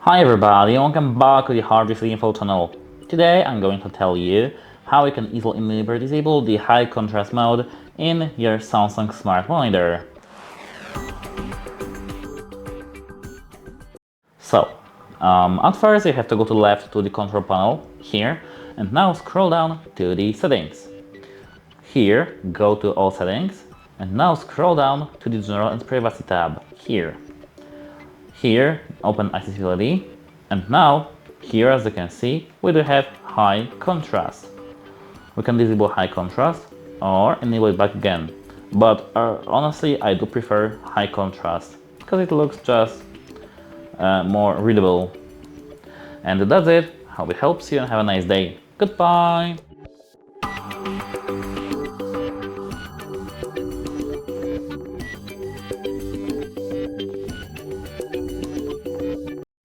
Hi everybody, welcome back to the Hard Display Info channel. Today I'm going to tell you how you can easily enable or disable the high contrast mode in your Samsung smart monitor. So, at first you have to go to left to the control panel here and now scroll down to the settings. Here, go to all settings and now scroll down to the general and privacy tab here. Here, open accessibility, and now, here as you can see, we do have high contrast. We can disable high contrast or enable it back again. But honestly, I do prefer high contrast because it looks just more readable. And that's it. Hope it helps you and have a nice day. Goodbye!